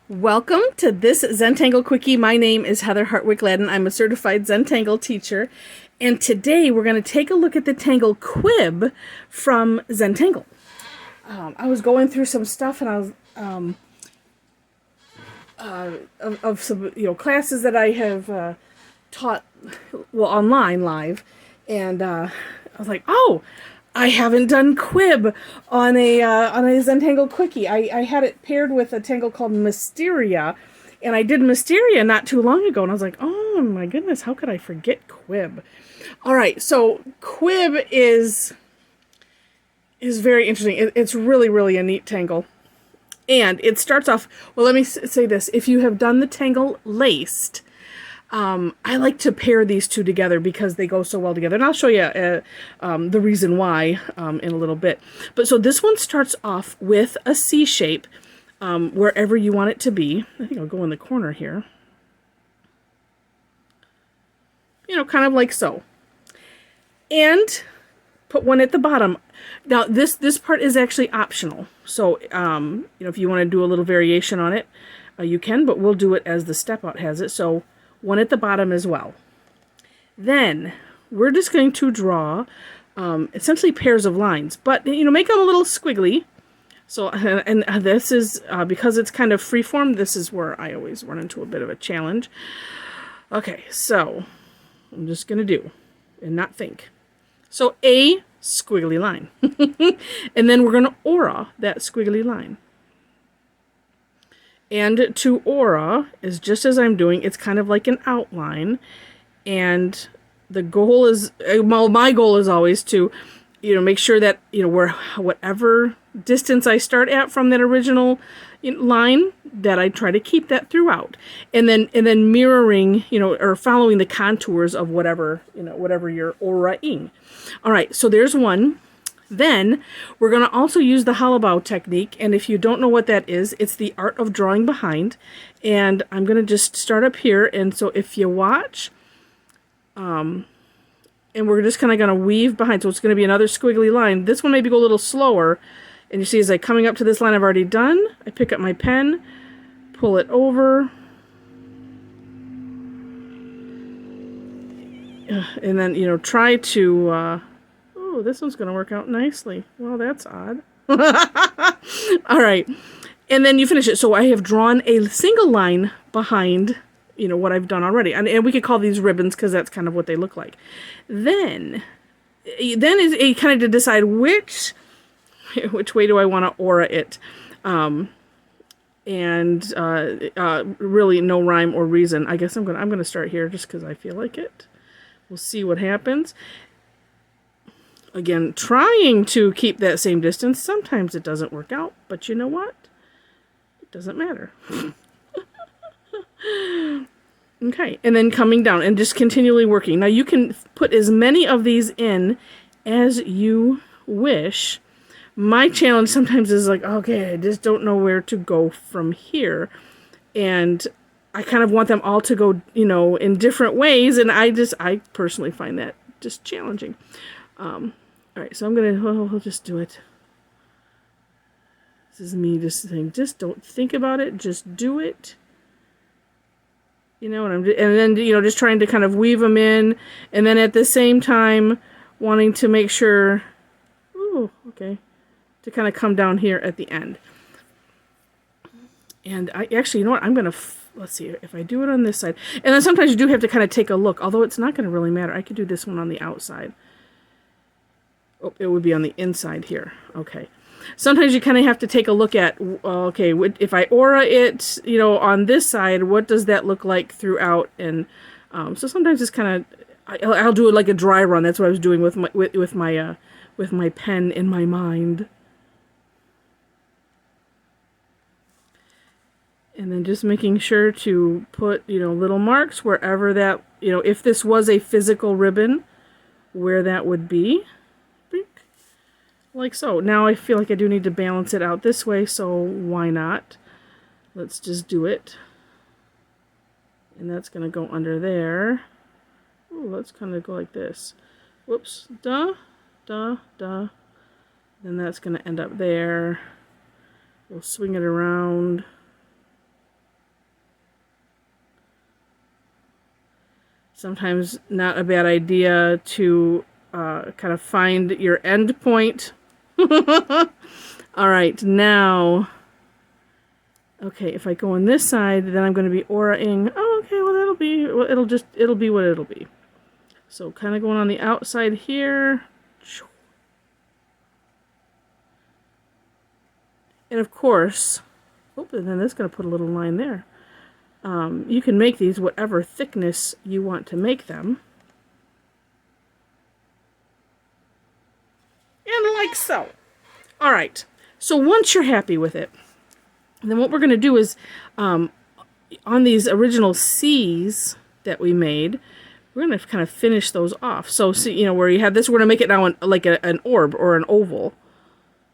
Welcome to this Zentangle Quickie. My name is Heather Hartwick Gladden. I'm a certified Zentangle teacher. And today we're going to take a look at the Tangle Quib from Zentangle. I was going through some stuff and I was of some classes that I have taught online live, and I was like, oh, I haven't done Quib on a Zentangle Quickie. I had it paired with a tangle called Mysteria, and I did Mysteria not too long ago, and I was like, oh my goodness, how could I forget Quib? All right, so Quib is very interesting. It's really a neat tangle. And it starts off, well, let me say this. If you have done the tangle laced, I like to pair these two together because they go so well together. And I'll show you the reason why in a little bit. But so this one starts off with a C shape wherever you want it to be. I think I'll go in the corner here. Kind of like so. And put one at the bottom. Now, this part is actually optional. So, if you want to do a little variation on it, you can, but we'll do it as the step out has it. So, one at the bottom as well. Then, we're just going to draw essentially pairs of lines, but, make them a little squiggly. So, and this is, because it's kind of freeform, this is where I always run into a bit of a challenge. Okay, so, I'm just going to do, and not think. So, a squiggly line. And then we're going to aura that squiggly line. And to aura is just as I'm doing, it's kind of like an outline. And the goal is, well, my goal is always to, make sure that, whatever distance I start at from that original line, that I try to keep that throughout. And then mirroring, or following the contours of whatever you're aura-ing. All right, so there's one. Then we're going to also use the hollow bow technique, and if you don't know what that is, it's the art of drawing behind. And I'm going to just start up here, and so if you watch, and we're just kind of going to weave behind, so it's going to be another squiggly line. This one maybe go a little slower, and you see as I'm coming up to this line I've already done, I pick up my pen, pull it over, and then, try to, oh, this one's going to work out nicely. Well, that's odd. All right. And then you finish it. So I have drawn a single line behind, what I've done already. And we could call these ribbons because that's kind of what they look like. Then is a kind of to decide which way do I want to aura it. Really no rhyme or reason. I guess I'm going to start here just because I feel like it. We'll see what happens. Again, trying to keep that same distance. Sometimes it doesn't work out, but you know what? It doesn't matter. Okay, and then coming down and just continually working. Now you can put as many of these in as you wish. My challenge sometimes is like, okay, I just don't know where to go from here. And I kind of want them all to go, in different ways, and I personally find that just challenging. All right, so I'll just do it. This is me just saying, just don't think about it, just do it. And then, just trying to kind of weave them in, and then at the same time, wanting to make sure, to kind of come down here at the end. And I actually, I'm going to, let's see, if I do it on this side. And then sometimes you do have to kind of take a look, although it's not going to really matter. I could do this one on the outside. Oh, it would be on the inside here. Okay. Sometimes you kind of have to take a look at, okay, if I aura it, on this side, what does that look like throughout? And so sometimes it's kind of, I'll do it like a dry run. That's what I was doing with my pen in my mind. And then just making sure to put, little marks wherever that, if this was a physical ribbon, where that would be. Like so. Now I feel like I do need to balance it out this way, so why not? Let's just do it. And that's going to go under there. Oh, let's kind of go like this. Whoops. Then that's going to end up there. We'll swing it around. Sometimes not a bad idea to kind of find your end point. All right, now, okay, if I go on this side, then I'm going to be aura-ing. Oh, okay, well, it'll be what it'll be. So kind of going on the outside here. And of course, and then that's going to put a little line there. You can make these whatever thickness you want to make them. And like so. All right. So once you're happy with it, then what we're going to do is, on these original C's that we made, we're going to kind of finish those off. So see, you know, where you have this, we're going to make it now like an orb or an oval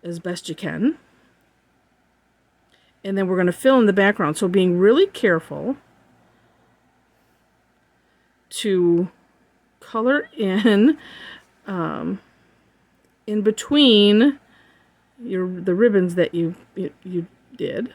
as best you can. And then we're going to fill in the background. So being really careful to color in between the ribbons that you did.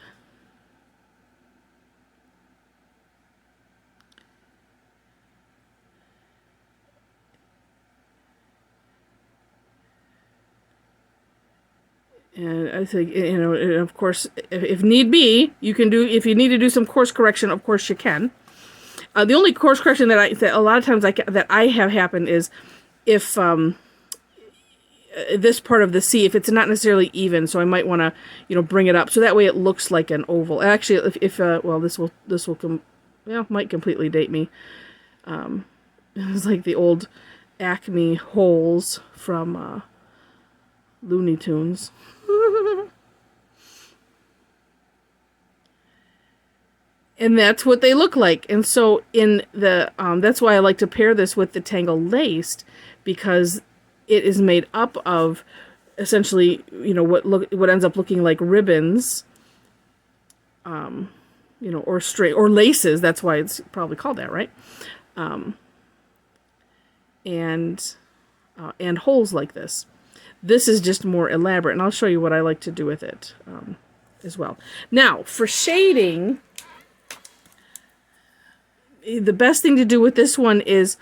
And I think, you know, of course, if need be, you can do, if you need to do some course correction, of course you can. The only course correction that a lot of times that I have happen is if this part of the C, if it's not necessarily even, so I might want to, you know, bring it up so that way it looks like an oval. Actually, well, this might completely date me. It's like the old Acme holes from Looney Tunes. And that's what they look like. And so in the that's why I like to pair this with the Tangle Laced, because it is made up of essentially, you know, what ends up looking like ribbons, you know, or straight or laces. That's why it's probably called that, right? And holes like this. This is just more elaborate, and I'll show you what I like to do with it as well. Now, for shading, the best thing to do with this one is,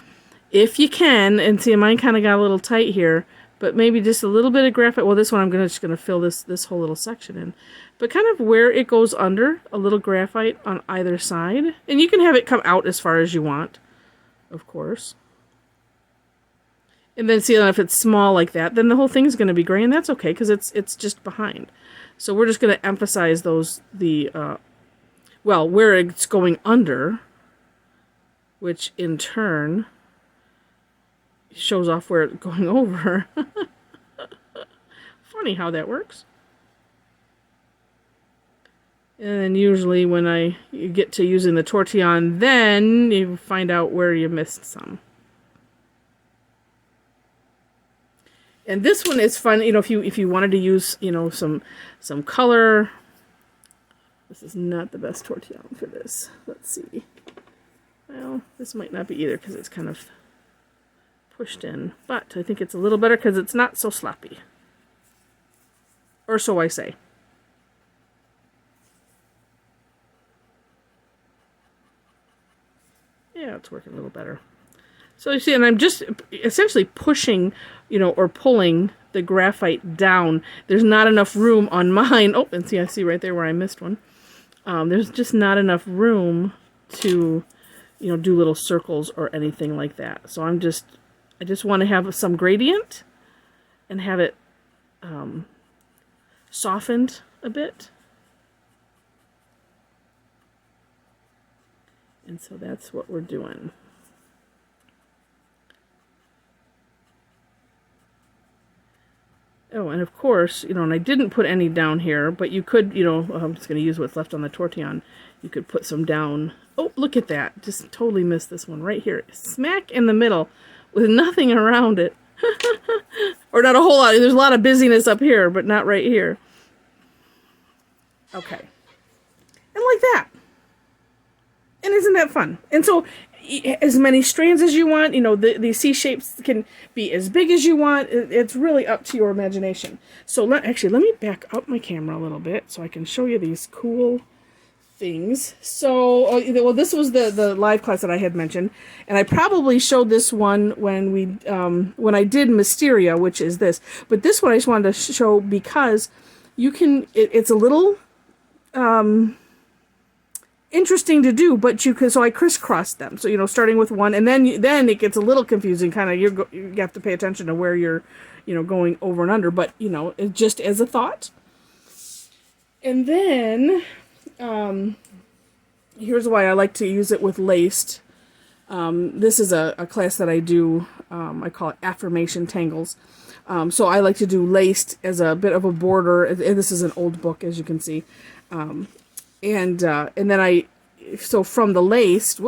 if you can, and see, mine kind of got a little tight here, but maybe just a little bit of graphite. Well, this one I'm just going to fill this whole little section in. But kind of where it goes under, a little graphite on either side. And you can have it come out as far as you want, of course. And then see, if it's small like that, then the whole thing's going to be gray, and that's okay, because it's just behind. So we're just going to emphasize those, well, where it's going under, which in turn shows off where it's going over. Funny how that works. And then usually when you get to using the tortillon, then you find out where you missed some. And this one is fun, you know, if you wanted to use, you know, some color. This is not the best tortillon for this. Let's see. Well, this might not be either because it's kind of pushed in, but I think it's a little better because it's not so sloppy. Or so I say. Yeah, it's working a little better. So you see, and I'm just essentially pushing, you know, or pulling the graphite down. There's not enough room on mine. Oh, and see, I see right there where I missed one. There's just not enough room to, you know, do little circles or anything like that. So I just want to have some gradient and have it softened a bit. And so that's what we're doing. Oh, and of course, you know, and I didn't put any down here, but you could, you know, I'm just going to use what's left on the tortillon. You could put some down. Oh, look at that. Just totally missed this one right here. Smack in the middle with nothing around it. Or not a whole lot. There's a lot of busyness up here, but not right here. Okay. And like that. And isn't that fun? And so, as many strands as you want, you know, the C shapes can be as big as you want. It's really up to your imagination. So, let me back up my camera a little bit so I can show you these cool things. So, well, this was the live class that I had mentioned, and I probably showed this one when I did Mysteria, which is this. But this one I just wanted to show because you can. It's a little interesting to do, but you can. So I crisscrossed them. So starting with one, and then it gets a little confusing. Kind of you have to pay attention to where you're going over and under. But just as a thought. And then, here's why I like to use it with laced. This is a class that I do, I call it affirmation tangles. So I like to do laced as a bit of a border. And this is an old book, as you can see. And then so from the laced,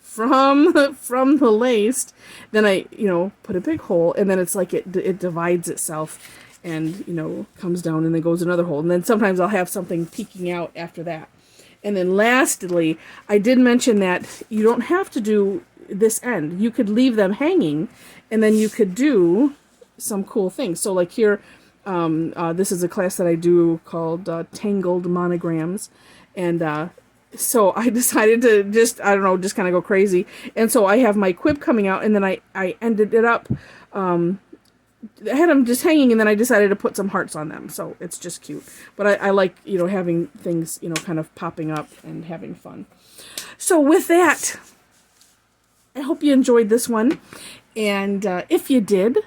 from the laced, then I, put a big hole, and then it's like it divides itself. And, comes down and then goes another hole. And then sometimes I'll have something peeking out after that. And then lastly, I did mention that you don't have to do this end. You could leave them hanging, and then you could do some cool things. So like here, this is a class that I do called Tangled Monograms. And so I decided to just kind of go crazy. And so I have my Quib coming out, and then I ended it up... I had them just hanging, and then I decided to put some hearts on them, so it's just cute. But I like, having things, kind of popping up and having fun. So with that, I hope you enjoyed this one. And if you did,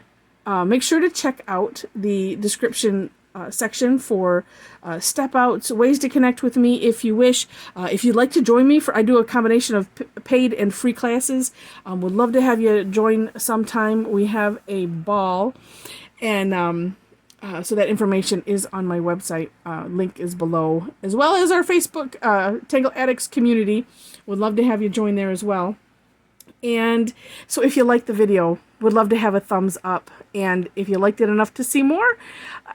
make sure to check out the description section for step outs, ways to connect with me if you wish. If you'd like to join me, I do a combination of paid and free classes. Would love to have you join sometime. We have a ball, and so that information is on my website. Link is below, as well as our Facebook Tangle Addicts community. Would love to have you join there as well. And so if you liked the video, would love to have a thumbs up. And if you liked it enough to see more,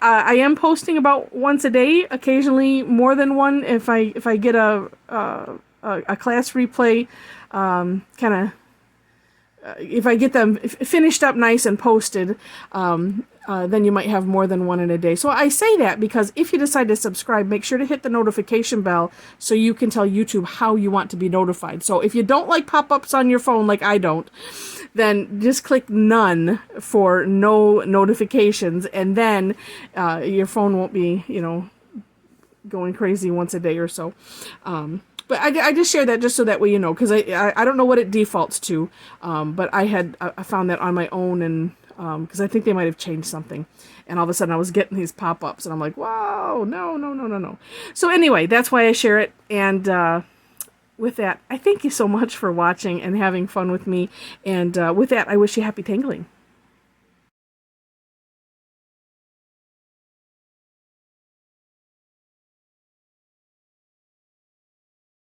I am posting about once a day, occasionally more than one. If I get a class replay, if I get them finished up nice and posted, then you might have more than one in a day. So I say that because if you decide to subscribe, make sure to hit the notification bell so you can tell YouTube how you want to be notified. So if you don't like pop-ups on your phone like I don't, then just click none for no notifications, and then your phone won't be, going crazy once a day or so. But I just share that just so that way you know, because I don't know what it defaults to, but I found that on my own, and because I think they might have changed something, and all of a sudden I was getting these pop-ups, and I'm like, wow, no. So anyway, that's why I share it, and with that, I thank you so much for watching and having fun with me, and with that, I wish you happy tangling.